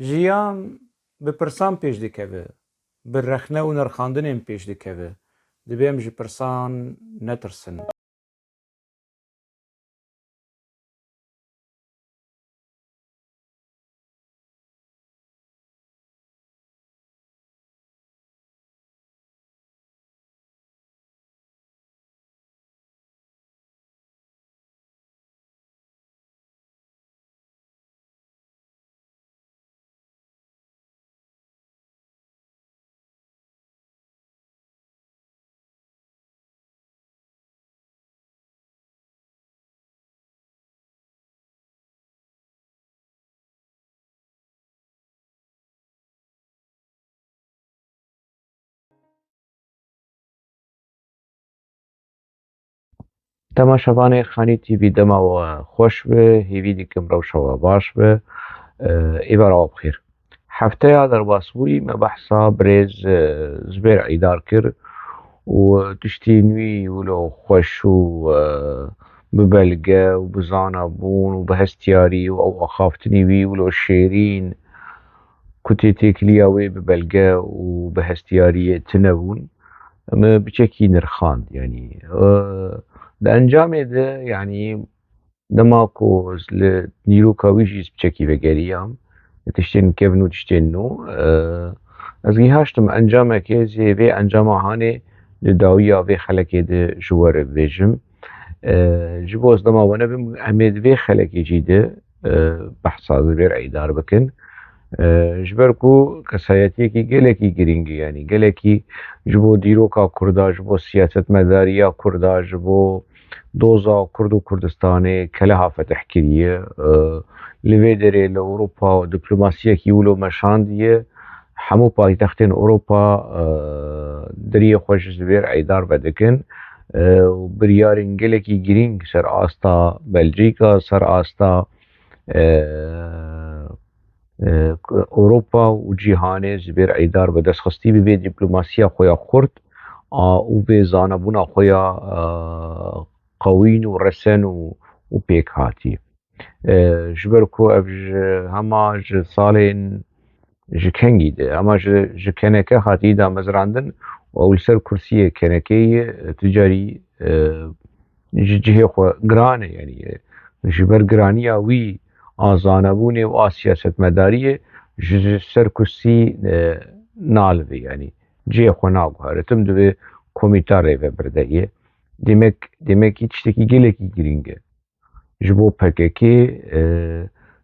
jiyan bi pirsan pêş dikeve, bi rexne û nirxandinên pêş dikeve. Divê em ji pirsan netirsin. تەماشەوانەی خانی تیڤی دەماوە خۆش بێ هیوی دیکەم ڕەوشەوە باش بێ ئیبەراوە بخێر هەفتەیە دەرباسبووری مە بەحسا برێز زبێر عیدار کرد و تشتی نوی ولۆ خۆش و ببەلگە و بزانە بوون و بەهەستیاری و ئەو ئەخافتنی وی ولۆ شێرین کوتێتێکلیە وێ ببەلگە و بەهەستیاریە تنەبوون ئەمە بچێکی نرخاند ینی لە ئەنجامێدە ینی دەماکۆز لە نیرۆکاویژیز بچێکی بەگەریام تشتێن کەڤن و تشتێن و ئەزگی هاشتم ئەنجامێکێ زێ ئەنجامە هانێ لە داویە vê xelekê de ji we re bibêjim ji bo ez dema we nebim em ê di vê xelekê jî de behsa zibêr eydar bikin ji ber ku kesayetiyekî gelekî giring e yanî gelekî ji bo dîroka Kurda ji bo siyasetmedariya Kurda ji bo doza Kurd û Kurdistanê keleha fetih kiriye li vê derê li Ewropa diplomasiyekî wilo meşandiye hemû paytextên Ewropa deriyê xwe ji zibêr eydar vedikin biryarên gelekî giring ser asta Belçîka ser asta Ewropa û cîhanê zibêr eydar bi destxistî bi vê dîplomasiya xwe ya xurt û vê zanebûna xwe ya qewîn û resen û pêkhatî ji ber ku ev ji hema ji salên ji kengî de hema ji keneke hatiye damezrandin û ew li ser kursiyê kenekeyê tu carî ji cihê xwe giran e yanî ji ber giraniya wî a zanebûnê û a siyasetmedariyê ji ser kursî nalive yanî cihê xwe naguhere tim divê komîta rêve birdeye demekî tiştekî gelekî giring e ji bo PKK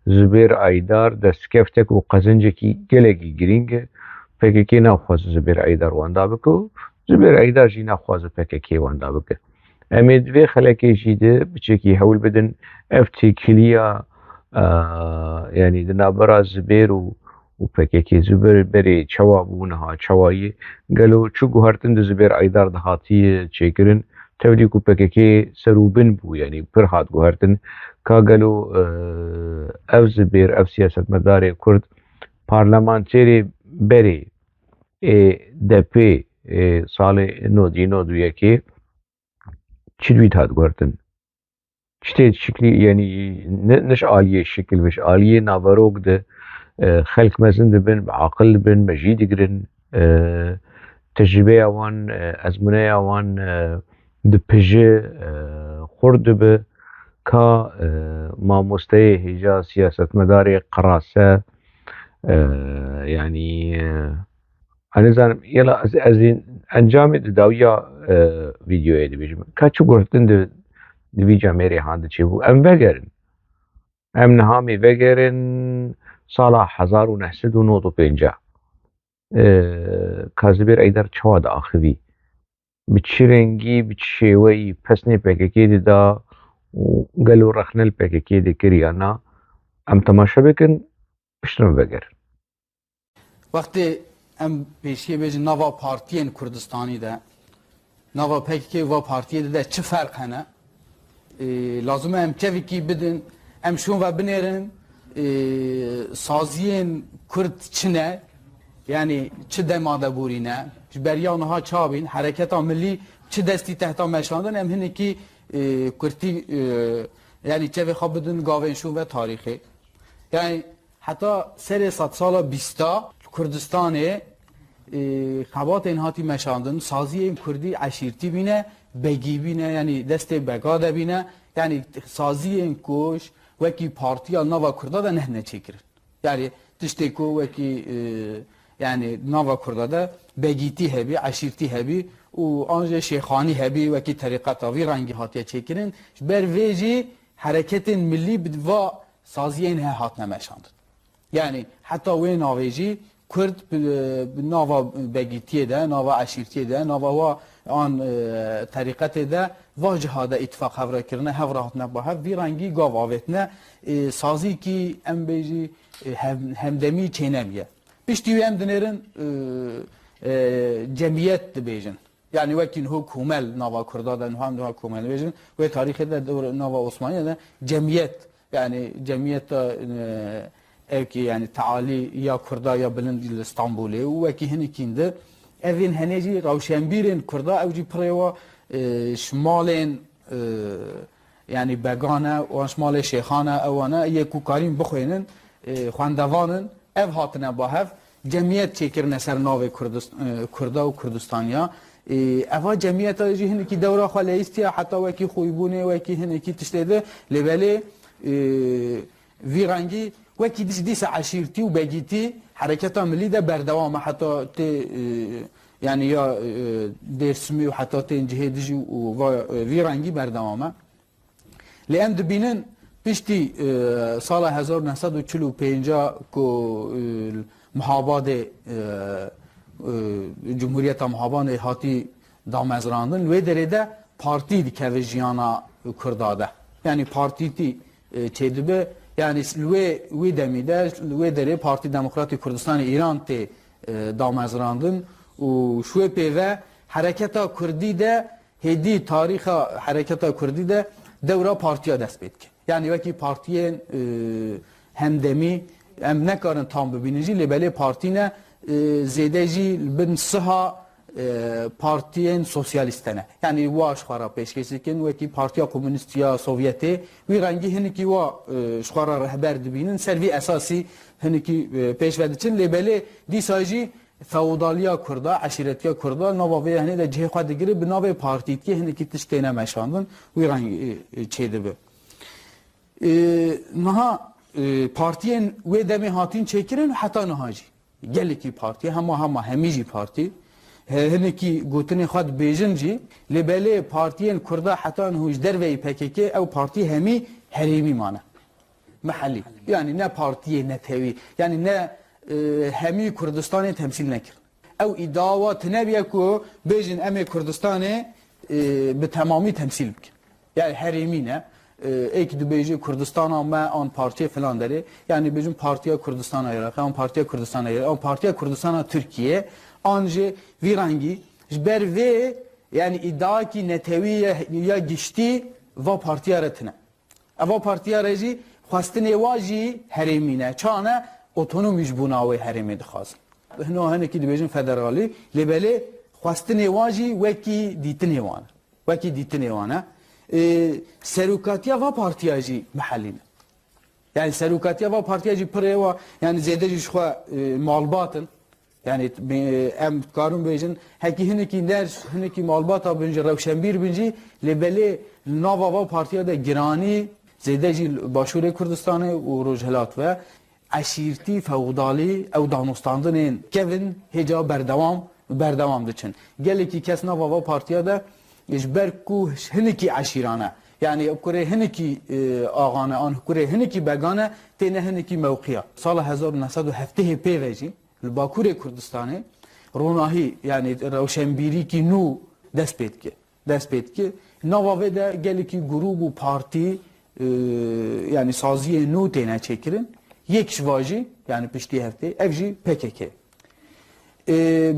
zibêr eydar destkeftek û qezincekî gelekî giring e PKK naxwaze zibêr eydar wenda bike û zibêr eydar jî naxwaze PKK wenda bike em ê di vê xelekê jî de biçekî hewl bidin ev têkiliya yanî di navbera zibêr û PKK zibêr berê çawa bû niha çawayî gelo çi guhertin di zibêr eydar de hatiye çêkirin tevlî ku PKK serûbin bû yanî pir hat guhertin ka gelo ev zibêr ev siyasetmedarê Kurd parlamenterê berê DP salê nodî yekê çi dît hat guhertin tiştê şiklî yanî niş aliyê şikil biş aliyê naverok de xelk mezin dibin aqil dibin mejî digirin tecrübeya wan ezmûneya wan dipije xurt dibe ka mamosteyê hêja siyasetmedarê qerase yanî ez nizanim yala ez ê encamê di dawiya vîdyoyê dibêjim ka çi guhertin di vî camerê han diçêbû em vegerin em niha mê vegerin sala 1995 ka zibêr eydar çawa diaxivî bi çi rengî bi çi şêweyî pesnê PKK dida û gelo rexne li PKK de kiriya na em temaşe bikin piştin vegerin Wextê em pêşiyê bêjin nava partiyên Kurdistanî de nava PKK va partiyê de çi ferq hene lazim e em kevekî bidin em şûn ve binêrin saziyên Kurd çi ne yanî çi dema de borîne ji beriya niha çavîn hereketa millî çi destî tehta meşandin em hinekî Kurtî yanî çevê xwe bidin gavên şûn ve tarîxê yani حتی سر 100 سال 20 کردستان خبات این هاتی مشاندن سازی این کردی عشیرتی بینه بگی بینه یعنی دست بگاده بینه یعنی سازی این کوش وکی پارتیا نوا کردا ده نه چیکرن یعنی تشتی کو وکی yani nava Kurda'da begiti hebi, aşirti hebi u anje şeyhani hebi veki tarikata vi rangi hatiye çekirin ber veji hareketin milli bidva saziyen he hatne meşandın. Yani hatta ve naveji Kurd nava begitiye de, nava aşirtiye de, nava an tarikate de va cihada ittifak havra kirine havra hatne bahav vi rangi gav avetne sazi ki em beji hemdemi çeynemiye. Pişti hem dinerin cemiyet dibêjin. Yani wekin hukumel nava Kurdadan hem de hukumel dibêjin ve tarihte de nava Osmaniye'de cemiyet yani cemiyet evki yani taali ya Kurda ya bilin İstanbul'e ve ki hinikinde evin heneci Ravşenbir'in Kurda evci preva şmalên yani begana ve şmalê şeyhana ewana yeku karim bixwênin xwendevanın ev hatine bahev cemiyet çekirine ser navê Kurda û Kurdistaniya eva cemiyeta jî hinekî dewra xwe lêîstiya heta wekî xwîbûnê wekî hinekî tiştê de lê belê vî rengî wekî dîsa eşîrtî û begîtî hereketa millî de berdewam e heta tê yani ya Dêrsimî û heta tên cihê dijî û vî rengî berdewam e lê em dibînin piştî sala 1945 ku muhabadê Cumhuriyeta muhabanê hatî damezrandin wê derê de partî dikeve jiyana Kurda de yani partîtî çêdibe yani wê demî de wê derê Partî Demokratîk Kurdistanê İran tê damezrandin û şû pêve hereketa Kurdî de hêdî tarîxa hereketa Kurdî de dewra partiya dest pê dike. Yani wekî partiyên hemdemî em nekarin tam bibînin jî lê belê partîne zêde jî bin siha partiyên sosyalîst ne. Yani wa ji xwe re pêşkêş dikin wekî Partiya Komünîst ya Sovyetê wî rengî hinekî wa ji xwe re rehber dibînin ser vî esasî hinekî pêş vediçin lê belê dîsa jî feodaliya Kurda, eşîretiya Kurda nava vê henê de cihê xwe digire bi navê partîtiyê hinekî tiştê ne meşandin wî rengî çêdibe. Niha partiyên wê demê hatin çêkirin heta niha jî gelekî partiye hema hemî jî partî hinekî gotinê xwe dibêjin jî lê belê partiyên Kurda heta niha ji derveyî PKK ew partî hemî herêmî mane mehellî yani ne partiyê ne tevî yani ne hemî Kurdistanê temsîl nekirin ew îdia tune biye ku bêjin em ê Kurdistanê bi temamî temsîl bikin yani herêmî ne ek dibêjî Kurdistana me an partiye filan derê yani bêjin Partiya Kurdistana Iraqê an Partiya Kurdistana Iraqê an Partiya Kurdistana Türkiye an jî vî rengî ji ber vê yani îdiakî netewî ya giştî va partiya re tune eva partiya re jî xwestinê wa jî herêmî ne çane otonomî ji bûna wê herêmê dixwazin hino hinekî dibêjin federalî lê belê xwestinê wa jî wekî dîtinê wan e wekî dîtinê wan e serokatiya va partiya jî mehellî ne yani serokatiya va partiya jî pirê wa yani zêde jî ji xwe malbatin yani em dikarin bêjin hekî hinekî der hinekî malbata bin jî Rewşenbîr bin jî lê belê nava va partiya de giranî zêde jî Başûrê Kurdistanê û Rojhilat ve eşîrtî feodalî ew danostandinên kevin hêca berdewam diçin gelekî kes nava va partiya de ji ber ku hinekî eşîrane yani kurê hinekî axane an kurê hinekî begane têne hinekî mewqiya sala 1970 pê ve jî li Bakurê Kurdistanê ronahî yani rewşenbîrîkî nû dest pê dike nava vê de gelekî grûp û partî yani saziyê nû têne çêkirin yek ji va jî yani piştî heftê ev jî PKK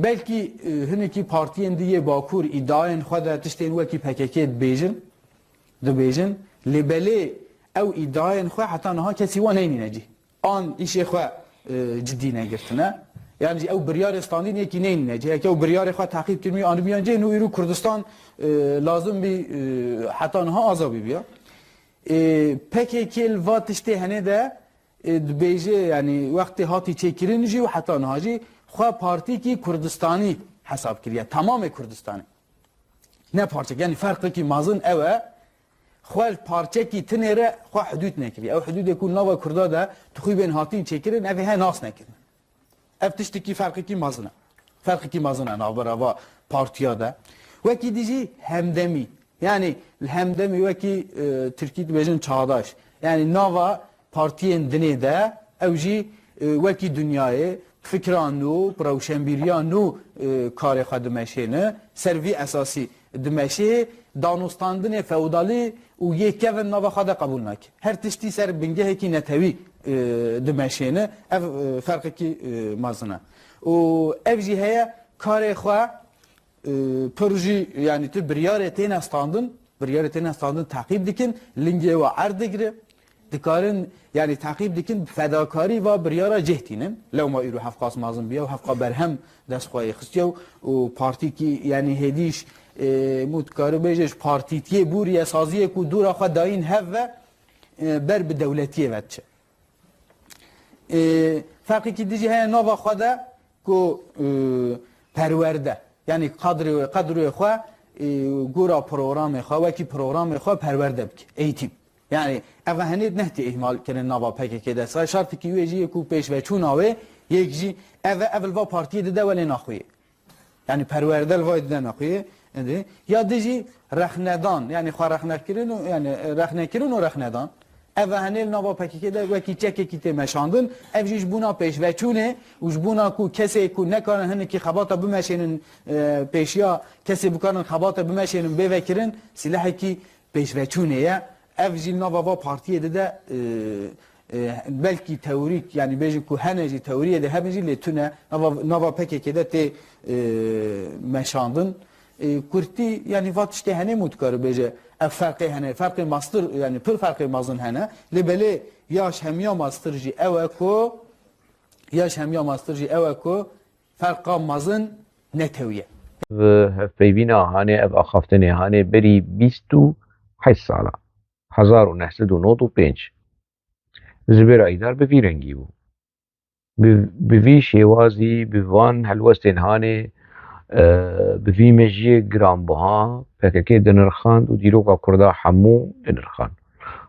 belkî hinekî partiyên diyê Bakur îdiayên xwe de tiştên wekî PKK dibêjin lê belê ew îdiayên xwe heta niha kesî wan neynîne cî an îşê xwe ciddî negirtine yani ew biryarê standîn yekî neynîne cî heke ew biryarê xwe teqîb kirmî anîbiyan cê nû îro Kurdistan lazim bî heta niha aza bîbiya PKK li va tiştê henê de dibêje yani wextê hatî çêkirin jî û heta niha jî xwe partîkî Kurdistanî hesab kiriye tamamê Kurdistanê ne parçek yani ferqekî mezin ew e xwe parçekî tinê re xwe hudûd nekiriye ew hudûdê ku nava Kurda de tixwî bên hatîn çêkirin ev ê he nas nekirin ev tiştekî ferqekî mezin e ferqekî mezin e navbera partiya de wekî dijî hemdemî yani hemdemî wekî Tirkî dibêjin çağdaş yani nava partiyên dinê de ew jî wekî dunyayê fikran nû rewşenbîriya nû karê xwe dimeşêne servî esasî dimeşê danûstandinê feodalî û yêkevin nava xwe de qebûl nake her tiştî ser bingehekî netewî dimeşêne ev ferqekî mezin e û ev jî heye karê xwe pir jî yani tu biryarê têne standin teqîb dikin lingê we erd digire dikarin yani takip dikin fedakarî ve biryara cehtînin lewma îro hevqas mezin biye û hevqa berhem destxwayê xistiye û partîkî yani hêdîş mû dikarî bêje partîtiyê bûriye saziyê ku dûra xwe dayîn hev ve ber bi dewletiyê ve diçe ferqekî dijî heye nava xwe de ku perwerde yani qedrê xwe gora programê xwe wekî programê xwe perwerde bike eğitim yani ev henê nehti ihmal kirin nava PKK de şartekî wê jî ku pêşveçûna wê yek jî ev va partiyê dide welê naxuyê yani perwerde li vay dide naxuyê ya dijî rexnedan yani xwe rexnekirin û yani rexnekirin û rexnedan ev henê li nava PKK de wekî çekekî tê meşandin ev jî ji bûna pêşveçûnê û ji bûna ku kesê ku nekarin hinekî xebata bimeşênin pêşiya kesê bikarin xebata bimeşênin bê vekirin silahekî pêşveçûnê ye ev jî nava partiyê de belkî teorîk yani bêjin ku hene jî teoriyê de hebin jî lê tune nava PKK de tê meşandin Kurtî yani va tiştê henê mû dikare bêje ev ferqê hene ferqê mastır yani pir ferqê mezin hene lê belê yaş hemiya mastır jî ew e ku ferqa mezin netewiye hevpeyvîna hanê ev axaftinê hanê berî 28 sala 1995 ji ber Eydar bi vî rengî bû bi vî şêwazî bi van helwestên hanê bi vî mejiyê giranbiha PKK dinirxand û dîroka Kurda hemû dinirxand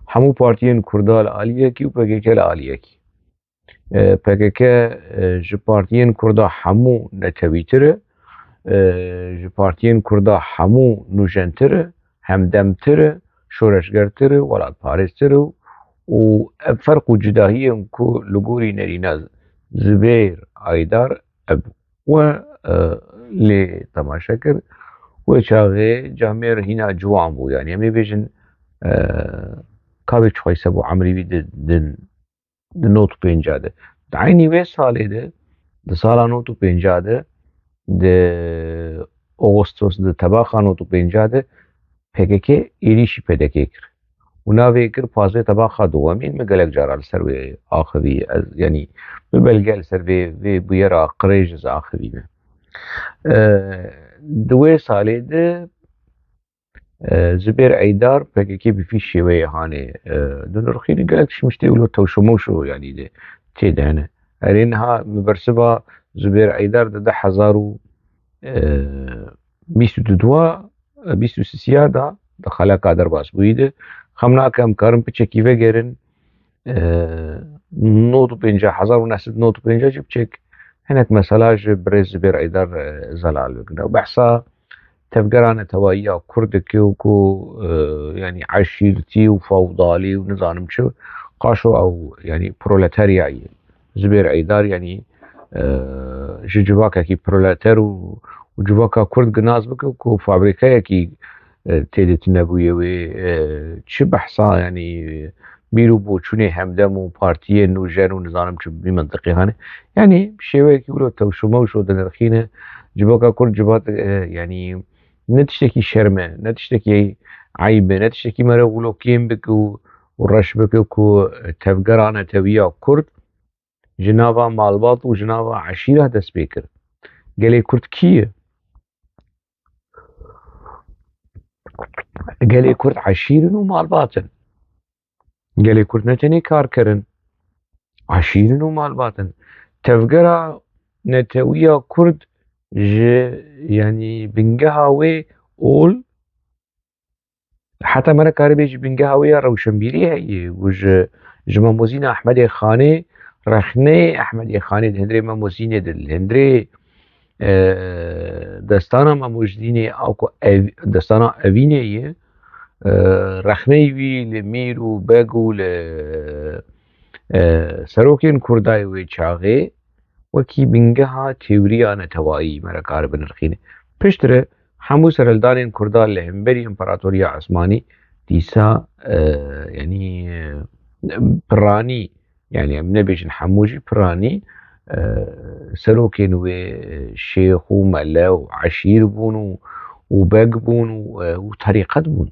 hemû partiyên Kurda li aliyekî û PKK li aliyekî PKK ji partiyên Kurda hemû netewîtir e ji partiyên Kurda hemû nûjentir e hemdemtir e şoreşgertir e welatparêztir e û ev ferq û cudahiyên ku li gorî nerîna Zubeyr Eydar ev we lê temaşe kir wê çaxê camêr hîna ciwan bû yani em ê bêjin kavê çixwe sebû Emrî di not û pênca de di aynî wê salê de di sala not û pênca de di Ağustos di tebaxa not û pênca de PKK êrişî pêdekê kir û navê kir pazê tebaxa dowemîn min gelek cara li ser wê axivî ez yanî bi belge li ser vê bûyera qirêj ez axivî me di wê salê de Zubeyr Eydar PKK bi vî şêweyê hanê dinirxîne gelek tiştê wilo tewşemoşo yanî de tê de hene herê niha bi bersiva Zubeyr Eydar di 2022 da di xeleka derbas bûyî de xem nake em karin piçekî vegerin 1950 jî piçek hinek mesela ji birê Zubeyr Eydar zelal bikin ew behsa tevgera netewaiya Kurd dike û ku yani eşîretî û fewdalî û nizanim çi qaşo ew yani proleteryayê Zubeyr Eydar yani ji civakekî proleter û civaka Kurd ginaz bike ku fabrîkayekî têdî tunebûyê wê çi behsa yani bîr û boçûnê hemdem û partiyên nûjen û nizanim çi bî mintiqî hene yani şêweyekî wilo tewşemoşo dinirxîne civaka Kurd civat yani ne tiştekî şerm e ne tiştekî eyb e ne tiştekî mere wilo kêm bike û reş bike ku tevgera netewiya Kurd ji nava malbat û ji nava eşîra dest pê kir gelê Kurd kî ye gelê Kurd eşîrin û malbatin gelê Kurd ne tenê kar kirin عشيرن ومالباتن تفقرا نتويا كرد يعني بنجها وي أول حتى مرة كاربيج بنجها ويا روشنبيري هي جماموزين أحمد خاني رخني أحمد خاني الهندري ماموزين الهندري دستانا ماموزيني أو دستانا أبيني رخني وي لمير وباقو سروكين كرداي وي چاغي وكي بنجها تيوريا نتوائي مرة كاربن رخيني پشتره همو سرلدانين كردان لهمبري امبراطوريا عثماني ديسا يعني براني يعني من بيجن حموجي براني سروكين وشيخ وملا وعشير بون وباق بون وطريقة بون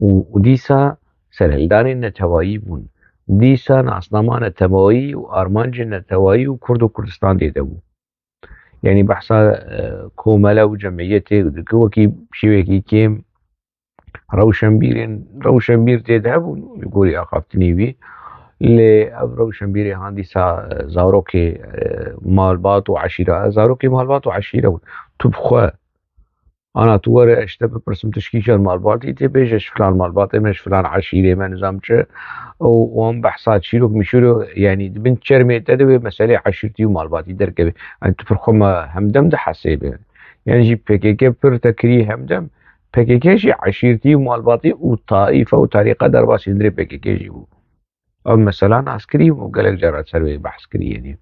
وديسا سرهلدانين نتوائي بون ديسا ناسناما نتوائي وارمانج نتوائي وكرد وكردستان ديده بون يعني بحثا كوملا وجمعيته وكي شويكي كيم روشنبير تذهب يقولي أخافتني بي روشنبيري هاندي سا زاروكي مالبات وعشيرة زاروكي مالبات وعشيرة تبخوا أنا تواري أشتبه برسم تشكيشة مالباتي تبيجش فلان مالباتي مش فلان عشيرة ما نظامش وهم بحثات شيروك مشورو يعني بنت شرمي تدوي مسألة عشيرتي ومالباتي دركبه أنت فرخما همدم ده حسيبه يعني جي بكيكي بر تكري همدم بكيكي جي عشيرتي ومالباتي وطائفة وطريقة دربا سندري بكيكي جيبو أو مثلا عسكري وقالك جرات سروي بحث كري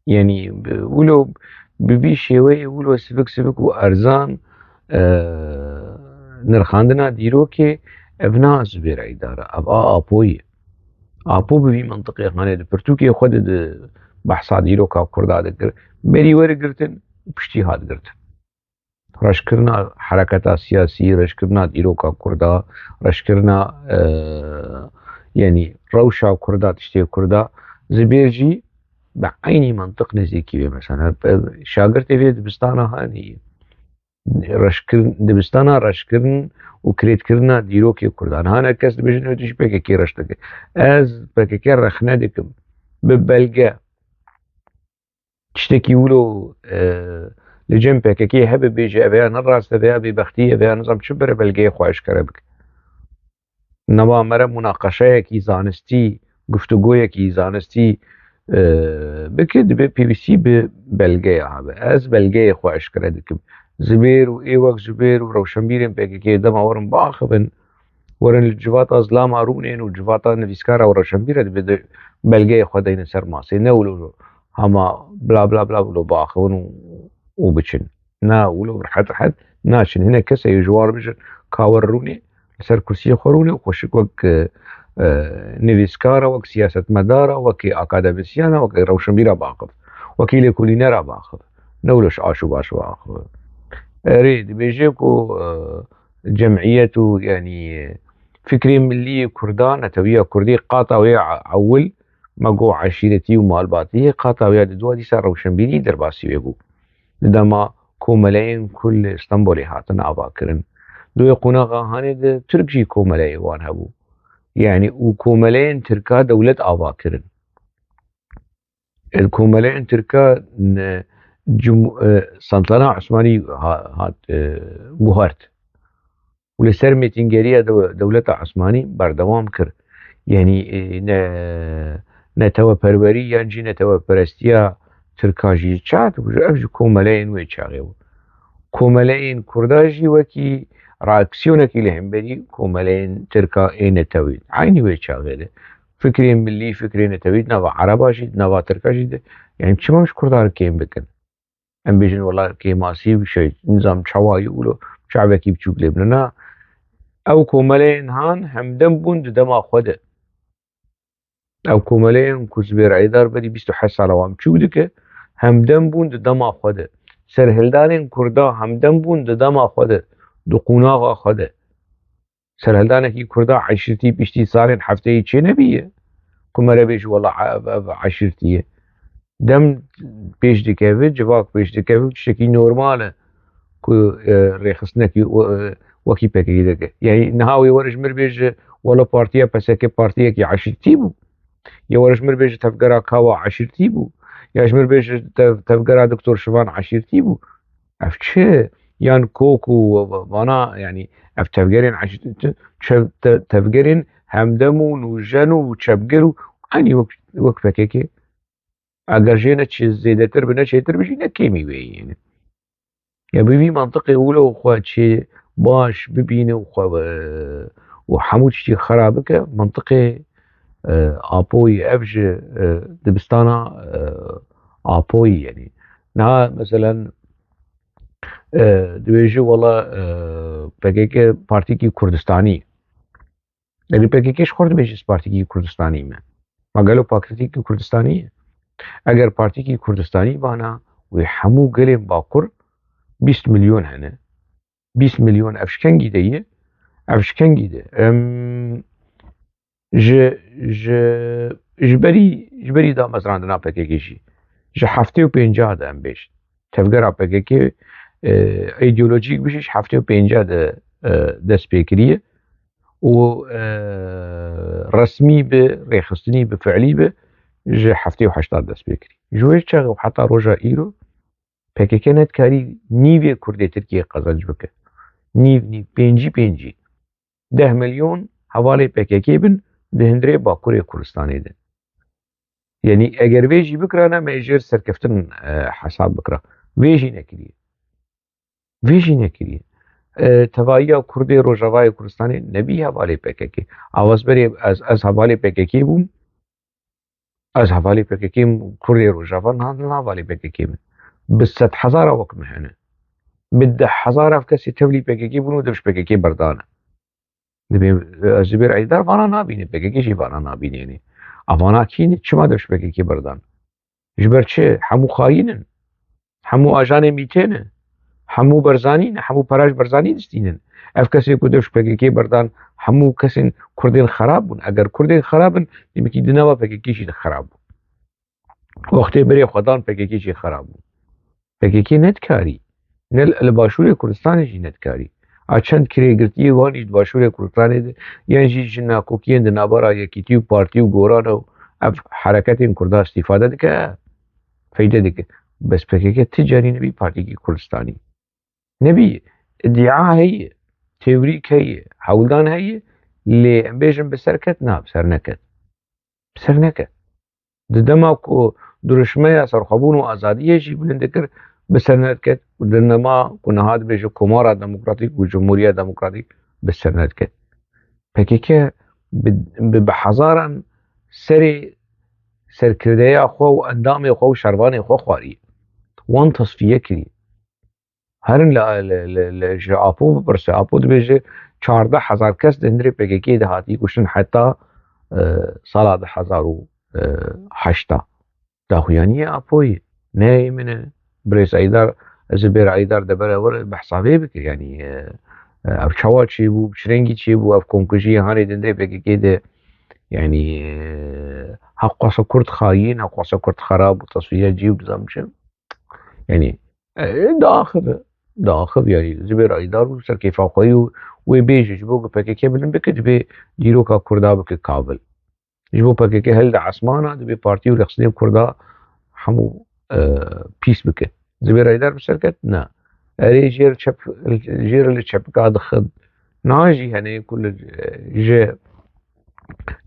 يعني ولو ببي شوي ولو سفك وأرزان نرخاندنا ديروكي ابناء زبير عيدارة أبقى أبوي أبو ببي منطقي خانه ده برتوكي خود ده بحثا ديروكا كردا ده بري ور گرتن پشتی هات گرتن رشکرنا حرکتا سیاسی رشکرنا ديروكا كردا رشکرنا يعني روشا كردا تشتي كردا زبيرجي بعيني منطق نزيكي مثلا شاگرد في دبستانا هاني دبستانا رشکرن و کرنا ديروكي كردان هانا كس دبجن ودش بكي رشتك از بكي رخنا دكم ببلغا تشتكي ولو لجنب بكي هب بيجي ابيا نراس ابيا ببختي ابيا نظام شبر بلغي خواش كربك نوا مره مناقشه کی زانستی گفتگوی کی زانستی بكد بي سي ببلغي از بلغي خواش كردكم زبير وإيوك زبير وروشنبيرين بكي دما ورن باخبن ورن الجواتا ظلام رونين والجواتا نفيسكارا وروشنبيرة بده بلغي خدين سر ماسي نولو هما بلا بلا بلا بلو باخبن وبچن نا ولو حد ناشن هنا كسا يجوار بجن كاور روني سر كرسي خوروني وخشك وك نفيسكارا وك سياسة مدارة وكي أكاديميسيانا وكي روشنبيرة باخب وكي لكولينيرا باخب نولوش عاشو باشو باخب أريد بيجيكو جمعية يعني فكري ملي كردان نتويا كردي قاطع ويا عول مقو عشيرتي ومالباتي قاطع ويا دوا دي صار روشنبيري درباسي ويقو لدما كوملاين كل اسطنبولي هاتن أباكرن دو يقونا غاهاني تركجي كوملاي وان هبو يعني وكوملاين تركا دولة أباكرن الكوملاين تركا سلطنة عثماني هات بوهرت ولسر ميتنجريا دولة عثماني بردوام كر يعني نتوى پروري ينجي نتوى پرستيا تركاجي چات وجو كوملاين ويچاغيو كوملاين كرداجي وكي راكسيونكي لهمبري كوملاين تركا نتوي عيني ويچاغيده فكري ملي فكري نتوي نوا عرباجي نوا تركاجي يعني چما مش كردار كيم بكن ام بيجن والله كي ماسي بشي نظام چوا يقولوا شعبكي بچوك لبنانا او كوملين هان همدم بون دما خوده او كوملين كوزبير عيدار بدي بيستو حس على وام چودك همدم بون دما خوده سرهلدانين كردا همدم بون دما خوده دو قوناغا خوده سرهلدانكي كردا عشرتي بيشتي صارين حفتي چه نبيه كمره بيش والله عشرتيه دم پیش دکوید جواک پیش دکوید شکی نورماله که ریخستنکی وکی پکی دکه یعنی نهاوی ورش مر بیش ولا پارتیا پس که پارتیا کی عشرتی بو يا ورجمر بيج تفقرا كاوا عشيرتي بو يا جمر بيج تفقرا دكتور شوفان عشيرتي بو اف چه یان کوک و وانا يعني اف تفقرين تفقرين همدم و نوجن و چبگر و يعني وك فكيكي اگر جينا چه زيادة تر بنا چه تر بجي نكيمي بي يعني يا بيبي منطقي اولو وخوا چه باش ببينه وخوا وحمود شتي خرابك منطقي آبوي افج دبستانا آبوي يعني نا مثلا دبيجي والله PKK پارتی کی کردستانی لیکن PKK خورد بیشتر پارتی کی کردستانی ما قالوا پارتی کی کردستانی اگر پارتی کی کردستانی بانا و همو قلم باكر 20 مليون هنا 20 مليون افشكنجي دي افشكنجي دي جبري دا مزراندنا PKK جي هفته و 50 دا ام بیش تفقر PKK ایدئولوژیک بشش هفته و 50 دست پیکریه و رسمی به ریخستنی به فعلی به جه هفته و 80 دست پیکری جوش چه حتی روژا ایرو PKK نت کاری نیوی کرده ترکیه قزنج بکه نیو پنجی 10 میلیون حوالی PKK بن دهندره باکوری کردستانی ده یعنی اگر ویجی بکرانه میجر سرکفتن حساب بکرا ویجی نکریه توایا کردی روجاوای کردستانی نبی حوالی PKK آواز بری از حوالی PKK بوم از حوالی PKK کردی روجاوا نه حوالی PKK من بست هزار وقت مهنه بده هزار کسی تولی PKK بونو دبش PKK بردانه دبی زبیر ایدار وانا نابینه PKK شی وانا نابینه یعنی اوانا کینه چما دبش PKK بردان جبر چه همو خاینن همو آجان میتینه همو برزانین همو پراش برزانی دستینن اف کسی کو دبش PKK بردان همو کسین کردین خراب بون اگر کردین خرابن دیمکی دنوا PKK شی خراب بون وقتی بری خدان PKK شی خراب بون PKK نت کاری نل باشور کردستان جی نت کاری اچند کریگرتی وانی باشور کردستان ده یعنی جی جنا کوکین ده نابرا یکیتیو پارتیو گورانو اف حرکت این کرده استفاده دکه فایده دکه بس PKK تجاری نبی پارتی کی کردستانی نبی ادعا هي توريك هي حولدان هي اللي بيجن بسركت نا بسرنكت ددما درشمه سرخبون و آزادی جی بلندکر بسرنكت ودنما كنا هاد بيجو كومارا ديمقراطيك و جمهورية ديمقراطيك بسرنكت PKK بحزارا سرکردهی خو و اندام خو و شروان خو خواری وان تصفیه کری هرن آپو بپرسه آپو دبیجه 14,000 کس دندره PKK دهاتی کشن حتی سال 2008 داخویانی آپوی نه من بريس ايدار زبير ايدار دبره ور بحسابي بك يعني او چوا چی بو شرنگی چی بو او کنکوژی هانی دنده PKK ده يعني حق كرد خاين حق كرد خراب وتصفيه جيب زمشم يعني داخل يعني زبير ايدار سر كيف اخوي وبيجي جبوك PKK بلن بكت بي ديروكا كردا بك كابل جبو PKK هل ده عثمانه دبي بارتي ورقصني كردا حمو بيس بك زبير ايدار بسركت نا اري جير اللي شب قاعد خد ناجي هني كل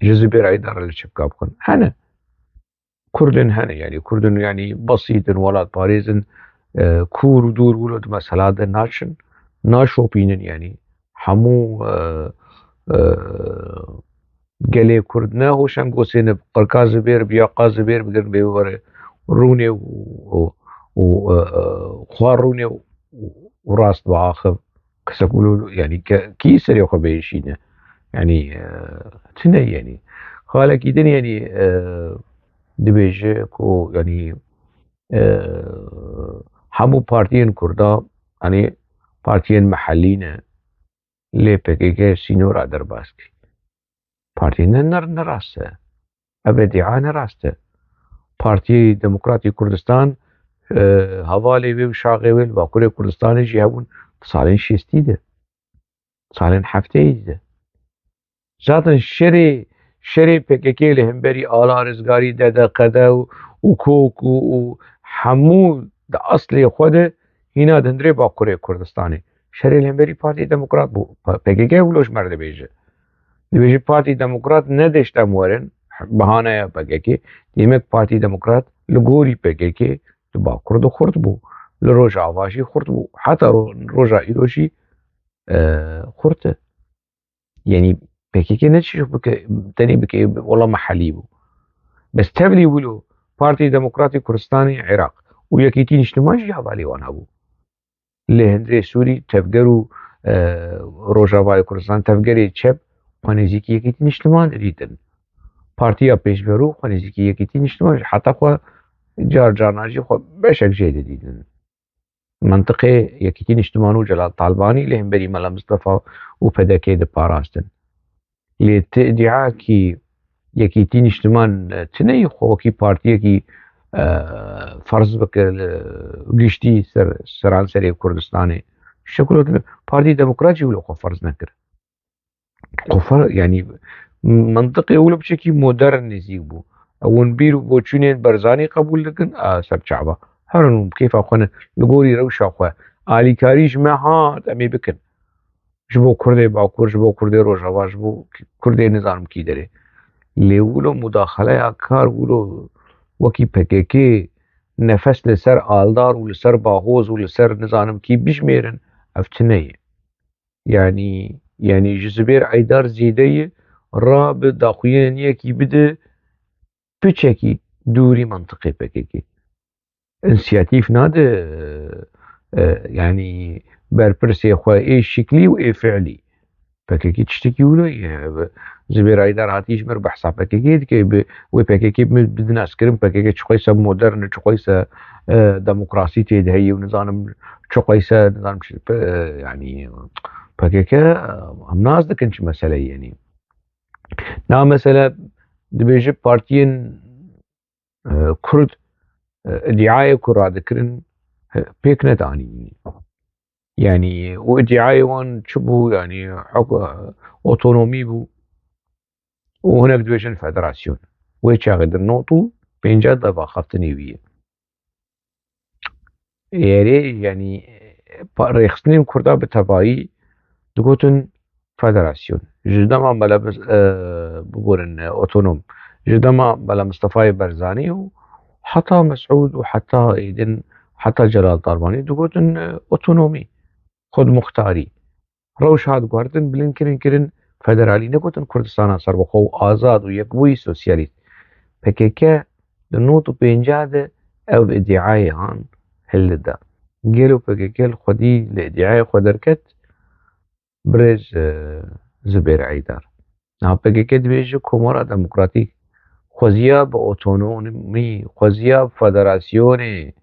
زبير ايدار اللي شب قاعد خد هنا كردن هنا يعني كردن يعني بسيط ولا باريزن كور ودور ولد مسألة ده ناشن ناشو بينن يعني حمو قلي كردنا هوشان قوسين قرقا زبير بياقا زبير بقر بيور روني وخوار روني وراس بعاخب كسقولوا يعني كيسر يا خبيشينا يعني تني يعني خالك يدن يعني دبيجه كو يعني همو بارتيين كردا يعني بارتيين محلينا لي PKK سينورا درباسكي بارتيين نراسته ابدعا نراسته پارتی دموکراتی کردستان حوالی و شاقی و باکوری کردستان جی هبون سالین 60 ده سالین 70 ده zaten شري PKK لهمبري آلا رزگاري دا قدا و كوك و حمو دا أصلي خوده هنا دندري باكوري كردستاني شري لهمبري پارتي ديمقراط بو PKK ولوش مرد بيجه بيجي پارتي ديمقراط ندشت امورن بهانه PKK ديمك پارتي ديمقراط لغوري PKK تبا كرد خورد بو لروجا عواشي خورد بو حتى روجا إيروشي خورته يعني PKK نتشوف بك تاني بك والله محلي بو بس تبلي ولو بارتي ديمقراطي كردستاني عراق ويكيتين اجتماعي جاب علي وانا بو اللي هندري سوري تفقروا روجا باي كردستان تفقري تشب خانزيكي يكيتين اجتماع ريتن بارتيا بيش برو خانزيكي يكيتين اجتماع حتى خو جار جارناجي خو بشك جيد ديدن منطقه يكيتين اجتماعو جلال طالباني اللي هم بري ملا مصطفى وفدكي دي باراستن اللي ادعاء كي يكيتين اجتماع تني خو كي بارتيا كي فرض بك قشتي سران سري كردستاني شكله بارتي ديمقراطي ولا خو فرض نكر خو يعني منطقي ولا بشكل مودرن نزيبو او نبيرو بوچونين برزاني قبول لكن سب شعبه هرنو كيف اخونا لقوري روش اخوة آلي كاريش ما هات امي بكن جبو كردي باكور جبو كردي روجاوا جبو كردي نظام كي داري اللي ولو مداخله كار ولو وكي PKK نفس لسر آلدار ولسر باهوز ولسر نظام كي بيشميرن افتنية يعني جزبير عيدار زيدية راب داخوين يكي بده بچكي دوري منطقي PKK انسياتيف ناده يعني برپرسي خو اي شكلي واي فعلي PKK تشتكي ولا زبير عيدار هاتيش مر بحساب PKK كي و PKK بدنا اسكرم PKK شويسه مودرن شويسه ديمقراطي تدهي ونظام شويسه نظام يعني PKK هم ناس دكنش مسألة يعني نا مثلا دبيجي بارتيين كرد ادعاء كرة ذكرن بيك نداني يعني وادعاء وان شبو يعني اوتونومي بو وهناك دبيجن فدراسيون ويشاغد النوطو بينجا دبا خفتني بيه يعني ريخصنين كردا بتبايي دقوتن فدراسيون جدما بلا بقولن اوتونوم جدما بلا مصطفى برزاني وحتى مسعود وحتى ايدن حتى جلال طالباني دقوتن اوتونومي خود مختاري روش هاد قوارتن بلين كرن فدرالي نقوتن كردستان سر بخو آزاد ويكبوي سوسياليست PKK دنوتو بينجاد او ادعاء هان هل دا قيلو PKK الخدي لادعاء خدركت برز زبير عيدار نا PKK دبيجو كومورا ديمقراطيك خوزيا بأوتونومي خوزيا بفدراسيوني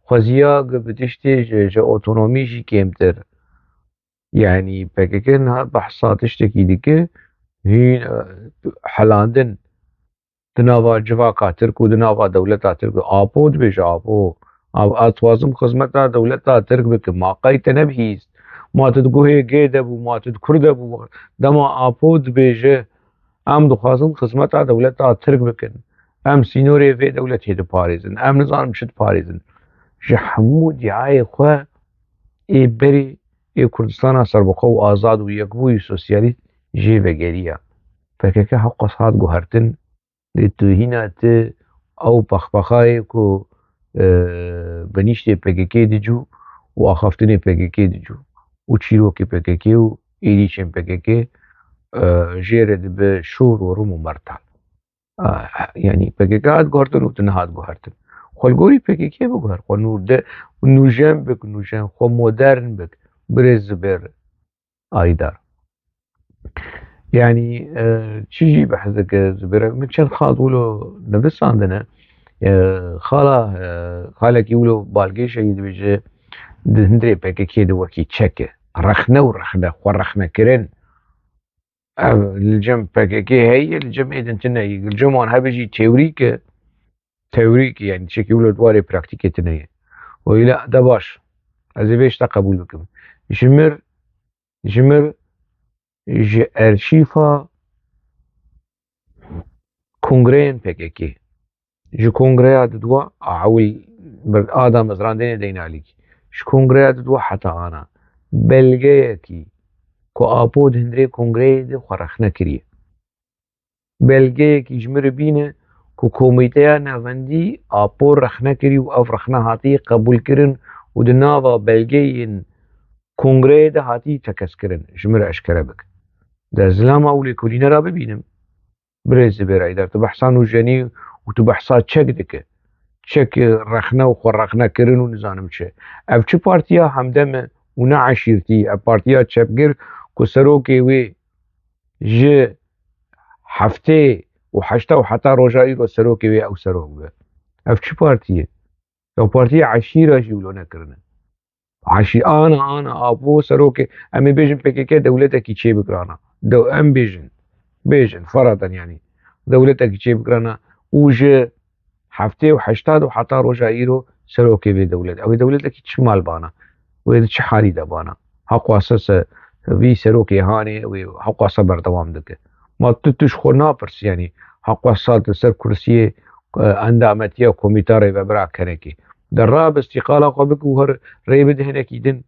خوزيا بتشتي جا اوتونومي جي كيمتر يعني PKK نها بحصاتش تكي ديكي هين حلاندن دناوا جواقا تركو دناوا دولتا تركو آبو دبيج آبو اتوازم خزمتا دولتا ترك بك ما قايت نبهيز ما تدقوه قيدة بو ما تدكرده بو دما آبو دبيجه ام دخوازم خزمتا دولتا ترك بكن ام سينوري في دولت هيد باريزن ام نظام شد باريزن جحمو دعاية خواه اي بري اي كردستان سربقو آزاد ويكبوي سوسياليست جي وگريا PKK حق صاد گوهرتن لتوهينا ت او بخبخاي كو بنيشتي PKK دجو واخفتني PKK دجو وتشيروكي PKK و ايريشن PKK جيرد بشور وروم ومرتال يعني PKK هاد گوهرتن وتنهاد گوهرتن خلقوري PKK بگوهر خو نوجم بك نوجم خو مودرن بك برز بر ايدار يعني تشيجي بحثك زبير من كان خاض ولو نفس عندنا خالك يقولوا بالقيش يد بيجي دندري PKK دوكي تشكه رخنا ورخنا كرن الجم PKK هي الجم اذا تنهي الجم انا بيجي تيوريك يعني تشكي يقولوا دواري براكتيكي تنهي ولا ده باش ازي بيش تقبل بكم جمر ارشيفا کنگرین PKK ji kongreya didwa awil ada mezrandinê deynalîk ji kongreya didwa heta ana belgeyekî ku apo di hundirê kongreyê de xwe rexne kiriye. Belgeyekî ji min re bîne ku komîteya navendî apo rexne kirî û ev rexne hatiye qebûlkirin û di nava belgeyên kongreyê de hatiye tekeskirin ji min re eşkere bike. Di zilama ew lêkolîne ra bibînim birêz Zubêr Eydar tu behsa nûjenî û tu behsa çek dike. Çekê rexne û xwe rexnekirin û nizanim çi. Ev çi partiya hemdem e û ne eşîretî, ev partiya çepgir ku serokê wê ji heftê û heşta û heta roja îro serokê wê ew serok be. Ev çi partî ye? Ew partiya eşîra jî wilo nekirine. Ana apo serokê em ê bêjin PKK dewletekî çêbikirana. Em bêjin feradan yanî dewletekî çêbikirana û ji heftê û heşta û heta roja îro serokê vê dewlet. Ew ê dewletekî çi malbana? Wê di çi halî de bana? Heqwa se vî serokê hanê wê heqwa se berdewam dike. Ma tu ji xwe napirsî yanî heqwa sal li ser kursiyê endametiya komîta rêvebera kenekê. Derra bi îstîqala xwe bike û her rê bide hinekî din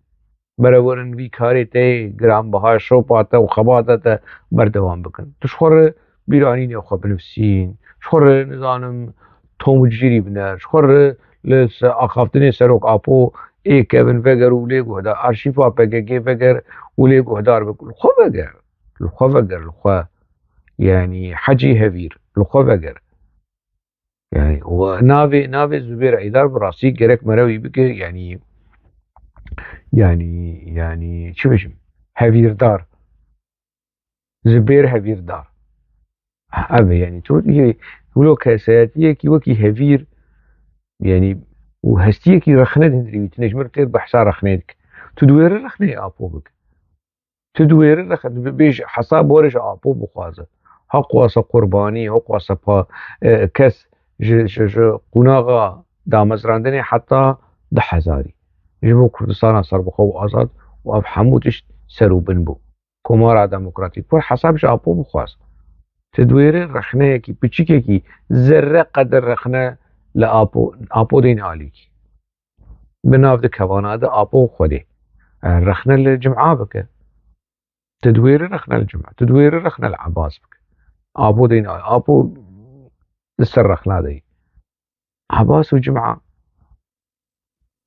berewerin vî karê te giranbiha şopa te û xebata te berdewam bikin. Tu ji xwe re bîranînê xwe binivîsîn, ji xwe re nizanim tom û cîrî bine, ji xwe re li axaftinê serok apo êkevin veger û lê guhdar arşîfa PKK veger û lê guhdar bikin. Li xwe veger, li xwe veger, li xwe yanî hecî hevîr li xwe veger. Yani navê Zubêr Eydar bi rastî gerek mere wî bike yanî çi bêjim hevîrdar. Zubêr hevîrdar. Ev e yanî tu wilo kesayetiyekî wekî hevîr yanî û hestiyekî rexne di hundirê wî tune ji min re têr behsa rexneyê dike. Tu diwêre rexneyê apo bike. Tu diwêre bêj hesa borê ji apo bixwaze. Heqwa se qurbanî, heqwa se kes ji qunaxa damezrandinê heta 10,000 ji bo Kurdistana serbixwe û azad û ev hemû tişt ser û bin bû. Komara Demokratîk wê hesab ji apo bixwaz. Tu diwêre rexneyekî piçîkekî zerre qeder rexne li apo deyn alîkî. Bi nav de kevana de apo xwedê. Rexne li Cim'a bike. Tu diwêre rexne li Cim'a, tu diwêre rexne li Ebas bike. Apo deyn apo li ser rexna deyî. Ebas û Cim'a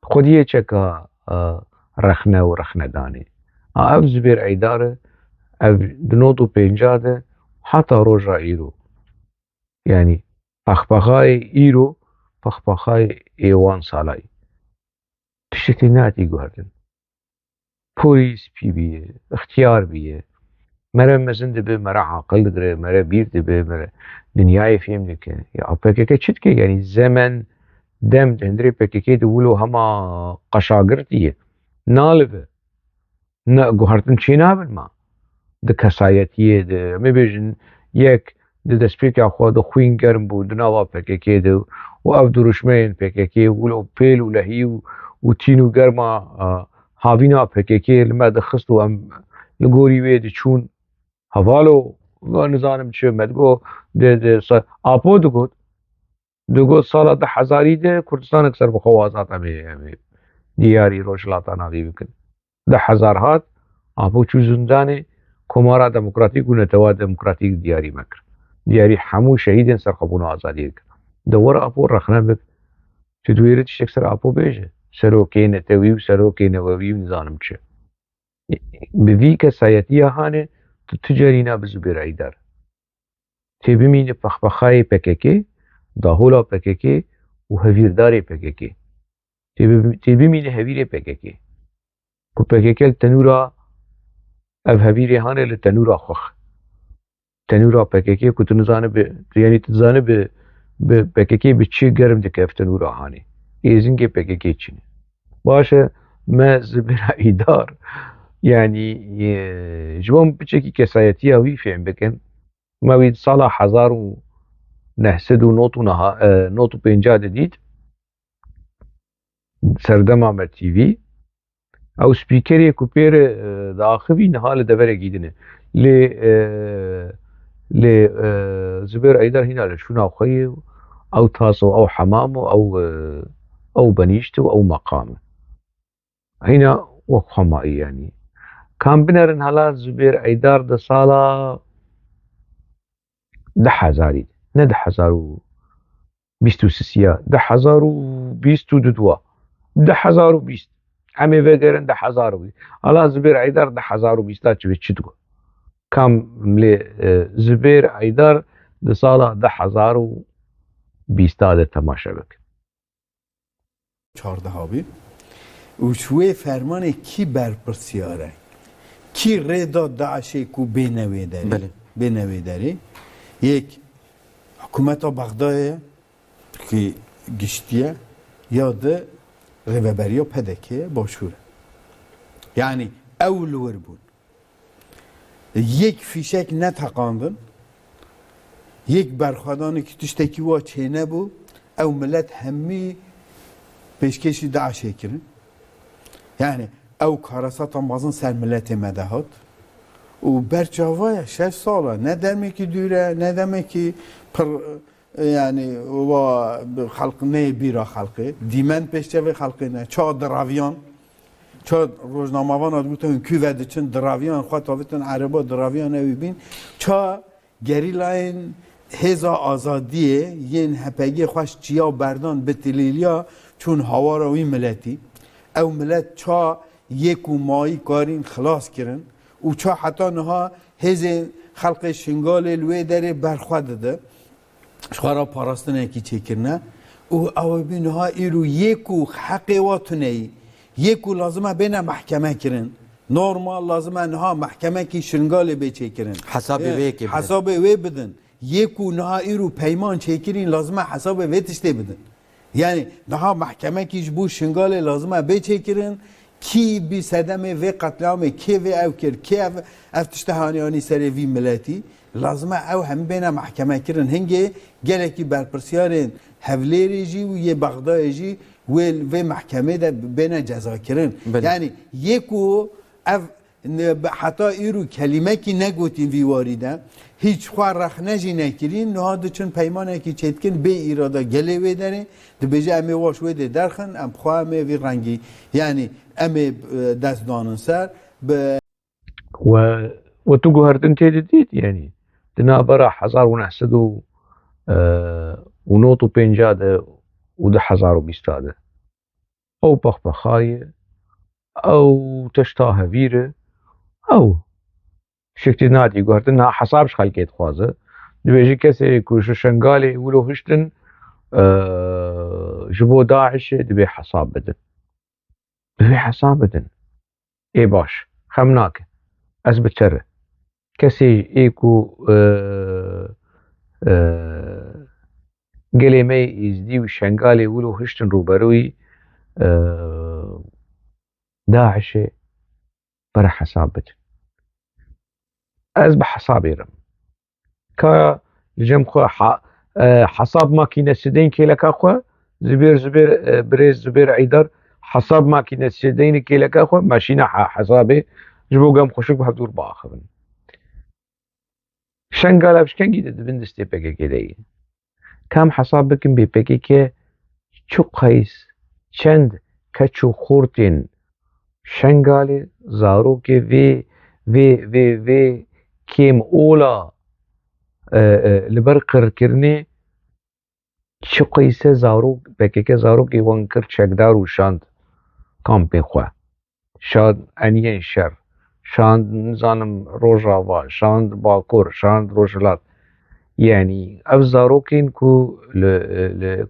xwediyê çeka rexne û rexnedanê. Ev Zubêr Eydar e ev di nod û pênca de heta roja îro yanî pexpexayê îro pexpexayê êwan salayî tiştekî nehatî guherdin. Polîs pî bîye, ixtiyar bîye, mere mezin dibe, mere aqil digire, mere bîr dibe, mere dinyayê fêm dike. Ya PKK çi dike? Yanî zemen dem di hundirê PKK de wilo hema qeşagirtî ye. Nalive. Guhertin çê nabin ma. Di kesayetiyê de em ê bêjin yek di destpêka xwe de xwîn germ bû di nava PKK de û ev duruşmeyên PKK wilo pêl û lehî û tîn û germa havîna PKK li me dixist û em li gorî wê diçûn hevalo nizanim çi me digot apo digot sala 10,000 de Kurdistanek serbixwe û azad em ê diyarî rojhilata navî bikin. 10,000 hat apo çû zindanê Komara Demokratîk û Netewa Demokratîk diyarî mekir. Diyarî hemû şehîdên serxwebûna azadiyê kir. De were apo rexne bik. Tu diwêre tiştek ser apo bêje. Serokê Netewî û serokê Newewî û nizanim çi. Bi vî kesayetiya hanê tu cerîna bi Zubêr Eydar. Tê bimîne pexpexayê PKK, dahola PKK û hevîrdarê PKK. Tê bimîne hevîrê PKK. Ku PKK li tenûra ev hevîrê hane li tenûra xwex. Tenûra PKK ku tu nizanî yanî tu dizanî bi PKK bi çi germ dike ev tenûra hanê. Êzingê PKK çi ne? Baş e me Zubêr Eydar yanî ji bo min piçekî kesayetiya wî fêm bikin. Me wî sala 1995 de dît serdema Me TV ew spîkerê ku pê re diaxivî niha li deverekî din e. Lê لزبير أيدر هنا لشونا خي أو تاسو أو حمامه أو بنيشتو أو مقامه هنا وخمائي يعني كان بنرن هلا زبير أيدار ده سالا 10,000 نه 10,023 10,022 10,020 عمي فيجرن 10,020 هلا زبير أيدار 10,020 چه دو كم ملي زبير أيدار ده سالا 10,020 ده تماشا بك 14 و شوی فرمان کی برپرسیاره کی ردا داعشی کو بینوی داری بله. بینوی داری یک حکومت بغداد که گشتیه یا ده رهبری پدکه باشوره یعنی اول بود یک فیشک نتقاندن یک برخوادانی که تشتکی وا چینه بود او ملت همی پیشکشی داعشی کرن yani ev karasatan bazın sermileti medahat u berçavaya 6 sala ne demek ki düre ne demek ki yani o halk ne bira halkı dimen peşçevi halkı ne ça dravyan ça roznamavan adgutun küved için dravyan xatavetin araba dravyan evi bin ça gerilayn heza azadiye yen hepegi xoş çiya berdan betililya çun hava ra milleti او ملت چا یک و مایی کارین خلاص کرن و چا حتی نها هز خلق شنگال لوی داره برخواد ده شخارا پاراستنه کی چکرنه و او بی نها ایرو یک و حقی واتونه یک و لازمه بینه محکمه کرن نورمال لازمه نها محکمه کی شنگال بی چکرن حساب وی که بدن. حساب وی بدن یک و نها ایرو پیمان چکرین لازمه حساب وی تشته بدن yani daha mahkeme ki bu şingale lazım be çekirin ki bir sedeme ve katliamı ki ve evkir ki ev tiştehaniyani seri vi milleti lazım ev hem bena mahkeme kirin henge geleki berpersiyarın hevleri ji ve ye Bağdat ji ve mahkeme de bena ceza kirin yani yeku ev hatta iru kelime ki ne gotin vi varide hiç خواه رخ نجی نکرین نه چون پیمانه کی چتکن به اراده گله و داره دبیجه امی واش وده درخن ام خواه امی وی رنگی یعنی امی دست دانن سر به وتوجو هردن تيديد يعني دنا برا حزار ونحسدو ونوتو بينجاده وده حزار وبيستاده او بخبخايه او تشتاها فيره او شکتی نادی گوهردن ها حسابش خلقیت خوازه دویجی کسی کوشو شنگالی ولو هشتن جبو داعش دبي حساب بدن اي باش خمناك اثبت شره كسي ايكو قليمي يزديو شنغالي ولو هشتن روبروي داعش برا حساب بدن از به حسابي رم كا لجم خو حساب ماكينة سدين كيلك خو زبير بريز زبير عيدر حساب ماكينة سدين كيلك خو ماشينا حسابي جبو قام خوشك بحضور باخرن شنغالا بشكن جيد بندستي بكي كده كم حساب بكم بي بكي كي چو قيس چند كچو خورتين شنغالي زارو كي في كيم اولا لبرقر کرنی چه قیسه زارو بکه زارو که وانکر چکدار و شاند کامپین خواه شاند انین شر شاند نزانم روژاوا شاند باکور شاند روژلات یعنی اف زارو کین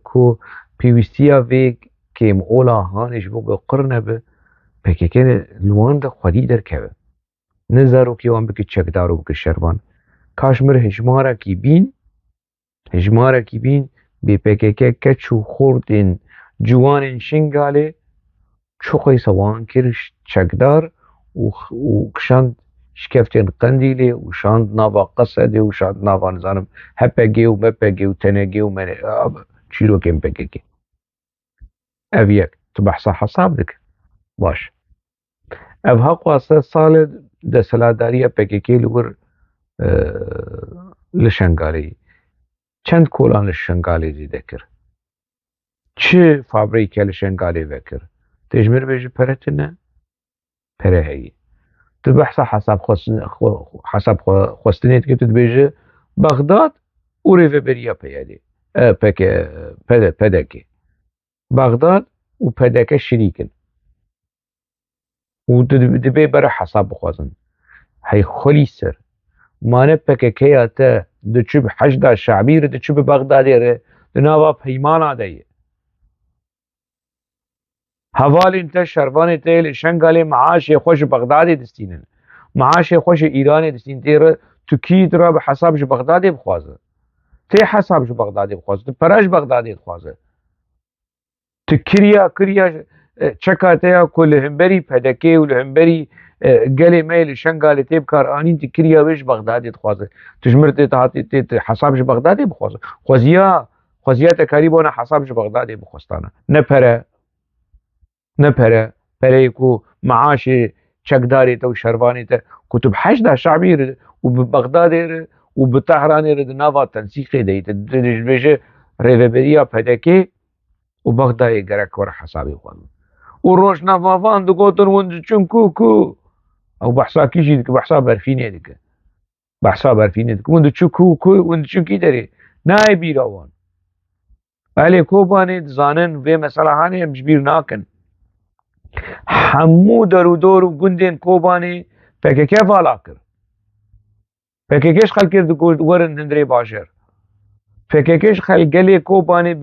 کو پیوستیا وی کیم اولا هانش بو قرنه به بکه لوان ده خودی در که نزارو که وان بکه چکدار و بکه شربان کاشمر هجماره کی بین بی پکه کچو خوردین جوان شنگاله چوقی سوان کرش چکدار و کشاند شکفتین قندیله و شاند ناوا قصده و شاند ناوا نزانم هپگه و مپگه و تنگه و من چیرو کم پکه او یک تو بحثا حساب دک باش او ها قواسه سال ده سلاداری پکه لور لشنگالی چند کولان لشنگالی زیده کر چه فابریکه لشنگالی وکر تجمر بیجی پرتنه پره هی تو بحثا حساب خواستنیت که تو بیجی بغداد و ریوه بریا پیاده پدکه بغداد و پدکه شریکن و دبی برای حساب بخوازن هی خلی سر مانه پکه اتا دچوب حشد شعبی رو دچوب بغدادی رو دناوا پیمانا دیه حوال انت شروان تیل شنگالی معاش خوش بغدادی دستینن معاش خوش ایرانی دستین تیر تو کی را به حسابش بغدادی بخوازه تی حسابش بغدادی بخوازه تو پراش بغدادی بخوازه تو کریا چکاتیا کل همبری پدکی و همبری گلی میل شنگالی تیب کار آنین تی کریا بیش بغدادی بخوازه تجمرت تی حسابش بغدادی بخوازه خوزیا تکاریبونه حسابش بغدادی بخواستانه نپره پره کو معاش چکداری تو شروانی تا کتب حشد شعبی رو و بغدادی رو و بطهرانی رو نوا تنسیقی دیت بیشه ریوبریا پدکی و بغدادی گرک ور حسابی خوانه و روش نفافان دو گوتر وند چون کو او بحثا کیشید که بحثا برفینه دیگه وند چون کو وند چون کی داری نای بیروان ولی کوبانی زانن و مثلا هانی امش بیر ناکن همو درو دور و گندین کوبانی پکه والا کر پکهش خل کرد ورن هندری باشر پکهش خل گلی کوبانی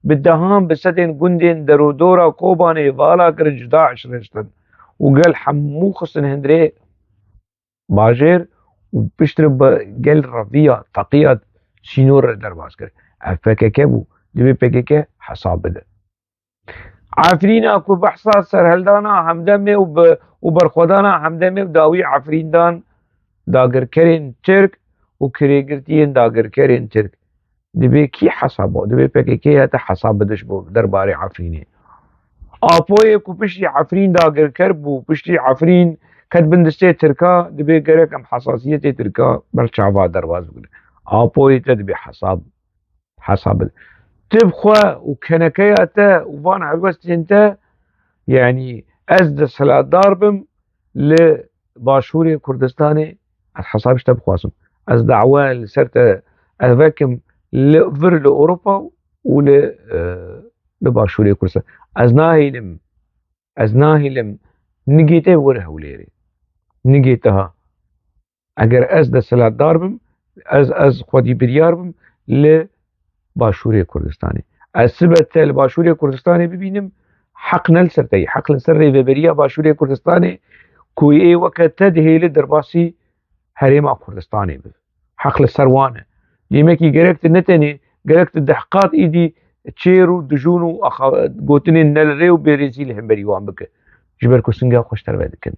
به دهان بسدین گندین درو دورا کوبانی والا کر جدا عشرشتن و قال همو خصن هندری باجر و بشتر قال رفيع فقيات سينور درباس كر فكك بو دبي فكك حساب بده عفرين اكو بحثا سرهلدانا همدمه وبرخودانا همدمه وداوي عفرين دان داگر كرين ترك وكريگرتين داگر كرين ترك دبي كي حسابه دبي فكك هتا حساب بدش بو درباري عفريني آپوی کو پشتی عفرین داگر کربو پشتی عفرین کد بندسته ترکا دبی گره کم حساسیت ترکا بر چاوا درواز بگره آپوی تا دبی حساب تبخوا و کنکه اتا و وان عوست انتا يعني از ده سلا داربم لباشور كردستاني از حسابش تبخواسم از دعوة لسرت أذكم لفر لأوروبا لباشور كردستان از ناهلم نجيته وره وليري نجيتها اگر از ده سلا داربم از خودی بریاربم لباشور كردستاني از سبت لباشور كردستاني ببینم حق نلسرتي حق لسر ریوبریا باشور كردستاني کوی ای وقت تدهیل درباسی هريما كردستاني بي حق لسروانه يمكي جركت نتني جركت دحقات ايدي تشيرو دجونو قوتني نلريو بريزيل هم بريوان بك جبركو سنگا خوش تربدكن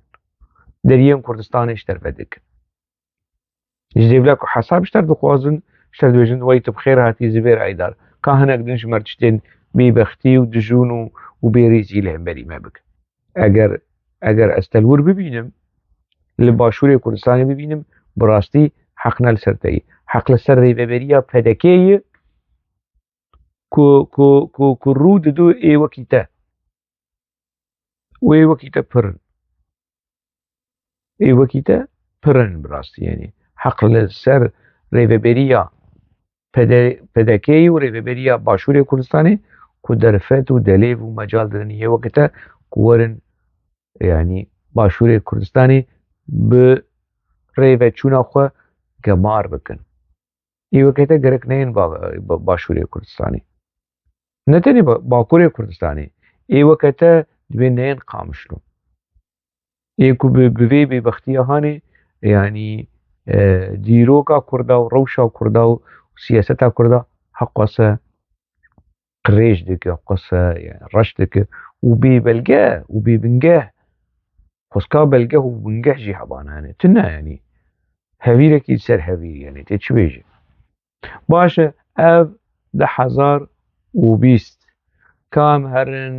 دريم كردستان اشتر بدك جديبلاكو حساب اشتر دخوازن اشتر دوجن ويت بخير هاتي زبير عيدار كاهنك دنش مرتشتين بيبختي ودجونو وبريزيل هم بري ما بك اگر استلور ببینم لباشور كردستاني ببینم براستي حقنا لسرتي حق لسر ریوبریا پدکی کو رود دو ای وکیتا و ای وکیتا پرن براستي يعني حق لسر ریوبریا پدکی و ریوبریا باشور كردستاني کو درفت و دلیو و مجال دنیه وکتا کورن يعني باشور كردستاني ب ریوه چونا خو گمار بکن ای وقتا گرک نین باشور كردستاني نتني باكور كردستاني ای وقتا دبي نین قامشلو ایکو بوی ببختیه هاني يعني دیروکا کردا و روشا کردا و سیاستا کردا حقاسا قريش دك حقاسا يعني رش دك وبي بلقاه وبي بنقاه خسكا بلقاه وبنقاه جي حبانا يعني تنا يعني هەویرێکی سەر هەویر يعني تێچوێژێ باشە ئەv 2020 کام هەرن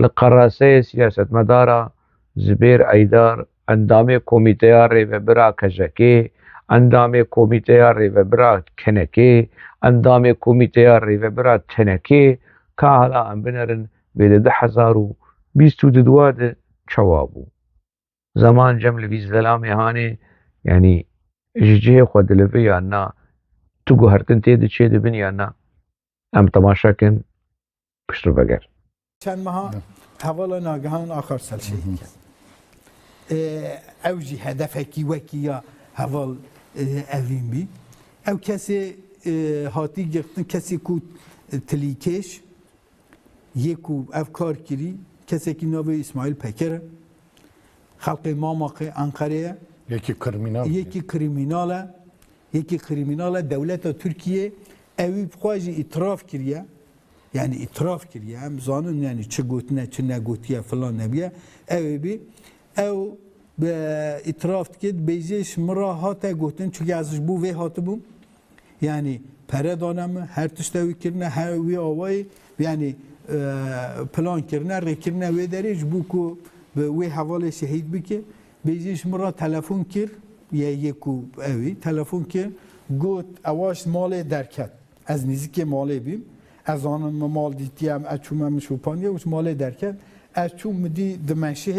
لە قەراسەیە سیاسەتمەدارە زبێر ئەیدار ئەندامێ کۆمیتەیا ڕێڤەبرا کەژەکێ اندامê komîteya rêvebira Kenekê, endamê komîteya rêvebira Tenekê ka hala em binerin vê di 2022 de çawa bû. Zaman cem li vî zelamê hanê yanî ji cihê xwe dilivê ya na tu guhertin tê diçê dibin ya na em temaşakin piştîveger. چند ماه حوالا ناگهان آخر سال شهید کرد او جی هدفکی وکی یا حوال اوین بی او کسی هاتی گرفتن کسی کو تلیکش یکو او کار کری کسی که نوی اسماعیل پکره خلق ماماقی انقره یکی کرمینال یکی کریمینال دولت ترکیه اوی بخواجی اطراف کریه yani itiraf kiriye hem zanın yani çi gotine çi ne gotiye falan nebiye ev bi ev be itiraf kid beyziş mira hata gotin çünkü az bu ve hatı bu yani pere danamı her tişte kirne her vi avay yani plan kirne rekirne ve deriş bu ku ve havale şehit bi ki beyziş mira telefon kir ya yeku evi telefon kir got avaş male derket az nizike male bim از آن مال دیتیم از چوم مشوپانیه وش مال درکن از چوم دی دمشق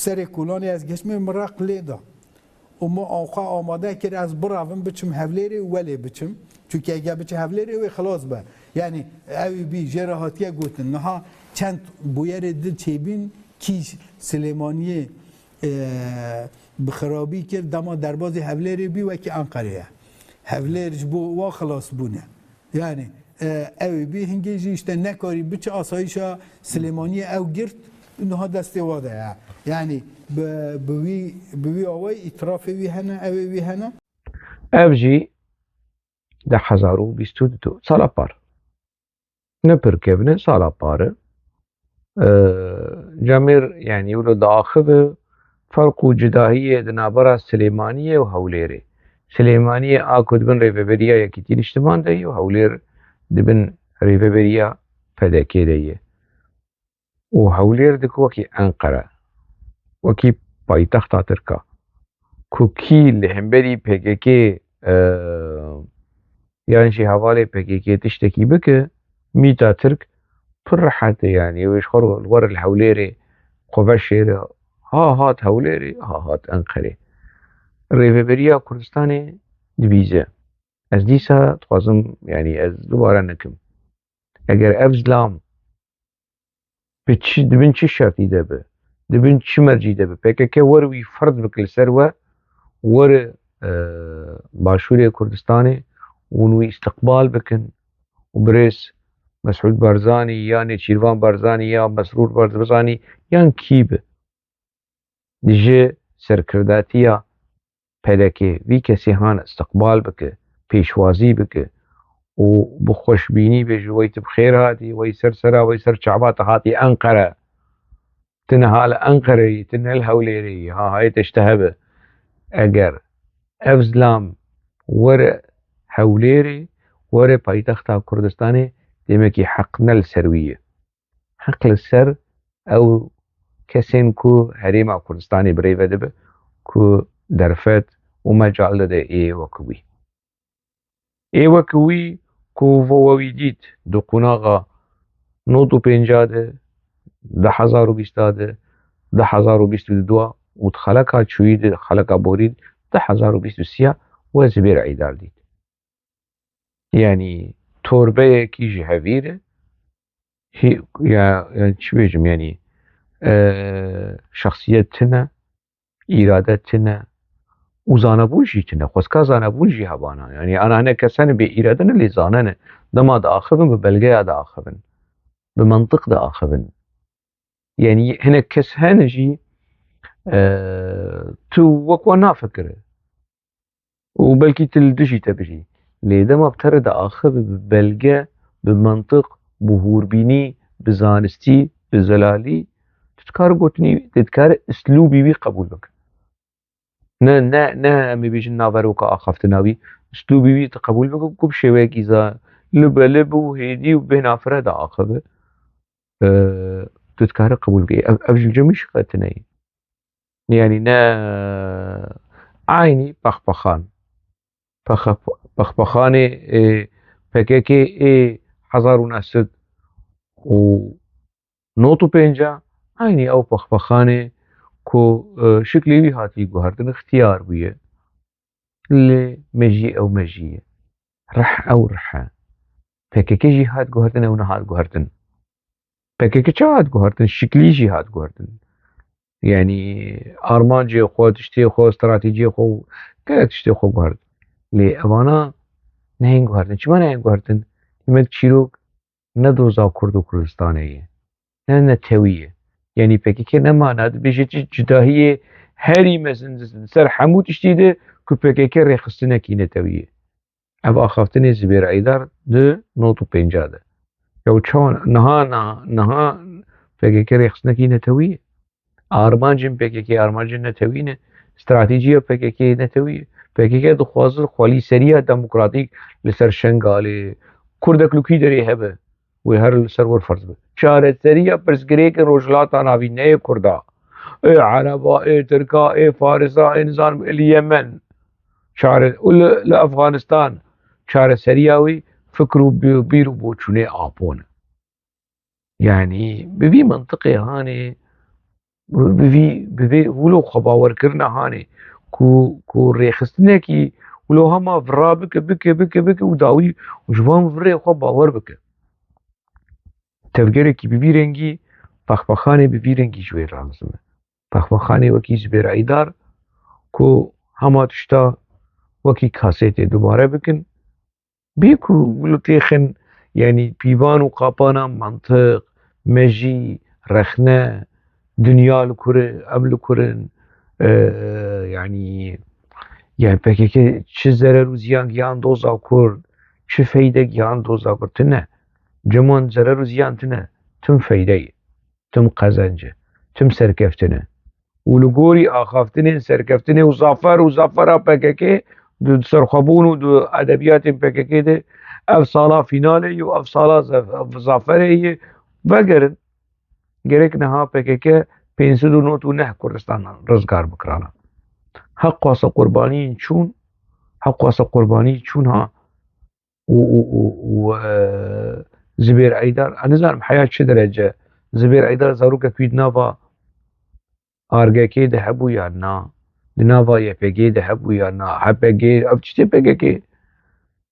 سر کلانی از گشم مرق لیدا و ما آخا آماده کرد از برایم بچم حولیری ولی بچم چون اگه بچه حولیری و خلاص به یعنی اوی بی جراحتیه گوتن نها چند بویر دل چیبین کیش سلیمانیه بخرابی کرد دما درباز حولیری بی وکی انقریه حولیرش بو و خلاص بونه yani ev bir hingeci işte ne kari bütçe asayişa Süleymaniye ev girt daha destevadı ya. Yani bu avay itiraf evi hene evi hene. Ev jî 2022 sala par. Ne pirkevne sala parı. Cemir yani yolu daaxıvı farku cidahiye di nabara Süleymaniye ve Hewlêrê. Süleymaniye a ku dibin rêveberiya Yekîtîn İştiman de ye û Hewlêr dibin rêveberiya PDK de ye. û Hewlêr dik wekî Enqere, wekî paytexta Tirka ku kî li hemberî PKK yan jî hevalê PKK tiştekî bike mîta Tirk pir rehet e yani ew ji xwe li war li Hewlêrê xwe veşêre ha hat Hewlêrê ha hat Enqerê. Rêveberiya Kurdistanê dibîze. Ez dîsa dixwazim yani ez dubare nekim. Eger ev zilam dibin çi şertî de be, dibin çi mercî de be PKK wer wî ferd bike li ser we were Başûrê Kurdistanê û wî istiqbal bikin û birêz Mesûd Barzanî ya Nêçîrvan Barzanî ya Mesrûr Barzanî yan kî be ji serkirdatiya PDK vî kesî han istiqbal bike pêşwazî bike û bi xweşbînî bê ji wey tu bi xêr hatî wey ser sera wey ser çava tu hatî Enqere tu niha li Enqereyî tu ne li Hewlêreyî ha hayê te ji te hebe. Eger ev zilam were Hewlêrê were paytexta Kurdistanê demekî heq ne li ser wî ye. Heq li ser ew kesên ku herêma Kurdistanê bi rêve dibe ku derfet û mecal dide ê wekî wî. Ê wekî wî ku vo wî dît di qunaxa 95 de 2020 de 2022 û di xeleka çûyî de xeleka borî 2023 we Zibêr Eydar dît. Yani torbeyekî ji hevîr e ya çi bêjim yani şexsiyet tune îrade tune û zanebûn jî tune xwezka zanebûn jî hebana yani ana hinek kesan bê îrade ne lê zane ne dema diaxivin bi belgeya diaxivin bi mentiq diaxivin yani hinek kes hene jî tu wek wan nafikire û belkî tu li dijî te bijî lê dema bi te re diaxive bi belge bi mentiq bi hûrbînî bi zanistî bi zelalî tu dikare gotinî tu dikare îslûbî wî qebûl bike. Ne em ê bêjin naveroka axaftina wî îslûbî wî tu qebûl bike ku bi şêweyekî lib û hêdî û bêhnafire diaxive tu dikare qebûl bike. Ev ji cemî şiqetine ye. Yani ne aynî pexpexan پخپخانê PKK 1995 aynî ew pexpexanê ku şiklê wî hatî guhertin ixtiyar bûye lê mejî ew mejî ye rih ew rih e PKK jî hat guhertin ew nehat guhertin PKK çawa hat guhertin şiklî jî hat guhertin yani armancê xwe tiştê xwe stratejiyê xwe gelek tiştê xwe guhertin lê evana nehên guhertin çima nehên guhertin himek çîrok ne doza Kurd û Kurdistanê ye ne netewî ye yani PKK nemane dibêje cudahiyê herî mezin ser hemû tiştî de ku PKK rêxistinekî netewî ye ev axaftinê Zubêr Eydar di 95 de ya çawa niha PKK rêxistinekî netewî ye armancên PKK armancên netewî ne stratejiya PKK netewî ye PKK dixwazir xwelîseriya demokratîk li ser Şengalê Kurdek li kî derê hebe wê her li ser wir ferz be çareseriya pirsgirêkên rojhilata navîneyê Kurda ê Ereba ê Tirka ê Farisa ê nizanim li Yemen û li Efganistan çareseriya wî fikr û bîr û boçûnê apon e yani bi vî mintiqê hanê bi vê wilo xwebawerkirina hanê ku rêxistinekî wilo hema vira bike û dawî ji van virê xwe bawer bike tevgerekî bi vî rengî pexpexanê bi vî rengî ji wê razim e pexpexanê wekî Zubêr Eydar ku hema tişta wekî kasêtê dubare bikin bê ku wilo têxin yani pîvan û qapana mantiq mejî rexne dünya li kur e ev li kur in yani PKK çi zerer û ziyan gihan doza Kurd çi feyde gihan doza Kurd tune ciwan zerer û ziyan tune tim feyde ye tim qezenc e tim serkeftin e û li gorî axaftinên serkeftinê û zafera PKK di serxwebûn û di edebiyatên PKK de ev sala fînalê ye û ev sala zaferê ye vegerin gerek niha PKK 599 Kurdistan rizgar bikirane heq xwase qurbaniyên çûn ha û Zubêr Eydar ez nizanim heya çi derece Zubêr Eydar zarokek wî di nava ARGK de hebû yan na di nava YPG de hebû yan na HPG ev çi tê PKK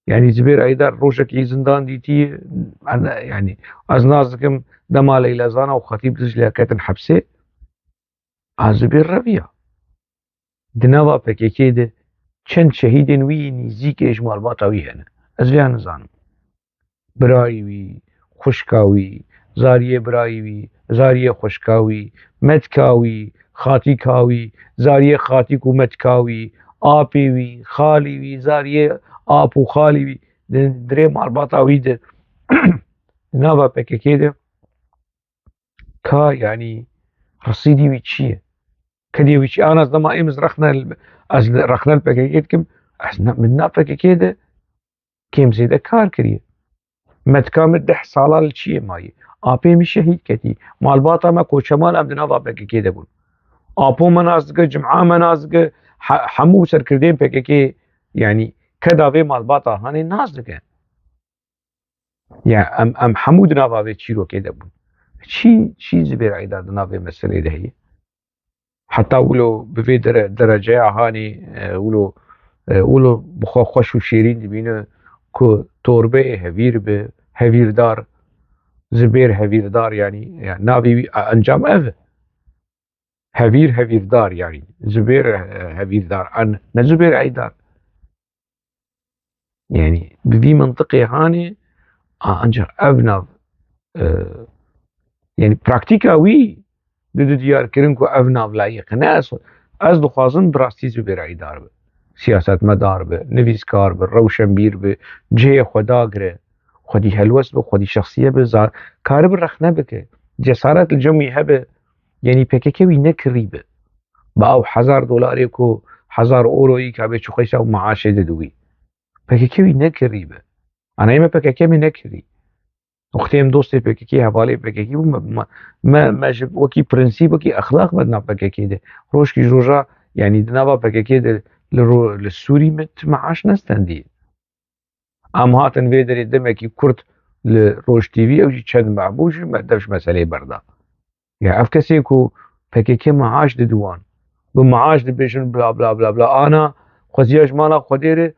yani Zubêr Eydar rojekî zindan dîtî yani ez naz dikim dema Leylezana û Xetîb Diclê ketin hepsê a Zubêr reviya di nava PKK de çend şehîdên wî nîzîkê ji malbata wî hene ez vêya nizanim birayê wî xwişka wî zariyê birayê wî zariyê xwişka wî metka wî xatîka wî zariyê xatîk û metka wî apê wî xalî wî zariyê ap û xalî wî di dirê malbata wî de di nava PKK de ka yani resîdî wî çi ye kedê wî çi an ez dema êm ez rexne li PKK dikim ez min nav PKK de kêm zêde kar kiriye metka me 10 sala li çiyê maye apê me şehîd ketî malbata me koçeman em di nava PKK de bûn apo me nas dike cim'a me nas dike hemû serkirdeyên PKK yani keda vê malbata hanê nas dike yani em hemû di nava vê çîrokê de bûn çi Zubêr Eydar di nav vê meselê de heye heta wilo bi vê dereceya hanê wilo bi xwe xweş û şêrîn dibîne ku torbeyê hevîr bi hevîrdar Zubêr hevîrdar yani navê wî encam ev e hevîrdar yani Zubêr hevîrdar ne Zubêr Eydar yani bi vî mintiqê hanê ancak ev nav yani praktîka wî di diyarkirin ku ev nav layiq ne ez dixwazim bi rastî Zubêr Eydar be siyasetmedar be nivîskar be rewşenbîr be cihê xwe dagire xwedî helwest be xwedî şexsiye be karibir rexne bike cesaret li cem wî hebe yani PKK wî nekirî be bi ew $1000 ku 1000 euroyî ka bê çixweşa û meaşê dide wî PKK wî nekirî be ana me PKK me nekirî وقتیم دوستê PKK hevalê PKK bû me ji wekî prinsîp wekî exlaq me di nav PKK de rojkî ji roja yani di nava PKK de للسوري مت معاش نستندي ام هاتن فيدري دمكي كرد لروج تي في او جي تشد معبوش ما دفش مسألة بردا يعني افكسيكو PKK معاش ددوان بمعاش دبيشن بلا بلا بلا بلا انا خزياش مالا خديري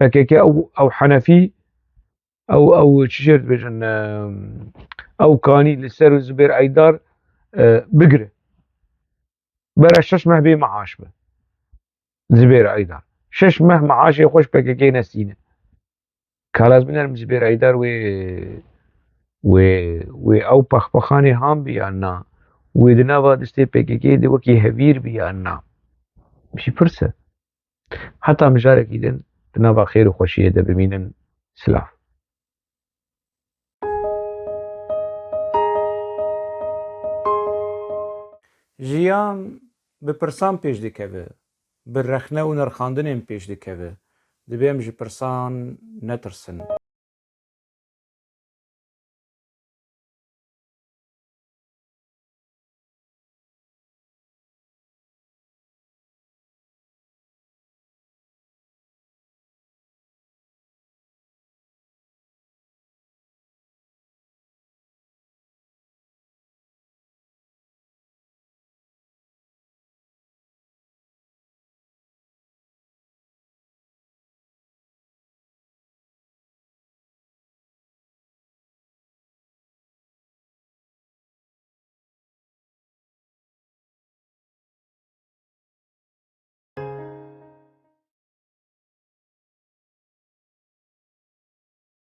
PKK او حنفي او تشيرت بيجن او كاني لسر زبير ايدار بقري برا 6 ماه بي معاش به زبير ايدار 6 ماه معاش يخش PKK نسينه كالاز من زبير ايدار و او بخبخاني هام بيانا ودناوا دستي PKK دي وكي هفير بيانا مشي فرصة حتى مجارك إذن دناوا خير وخوشية ده بمينن سلاف ژیان bi pirsan pêş dikeve, bi rexne û nirxandinên pêş dikeve, dibêm ji pirsan netirsin.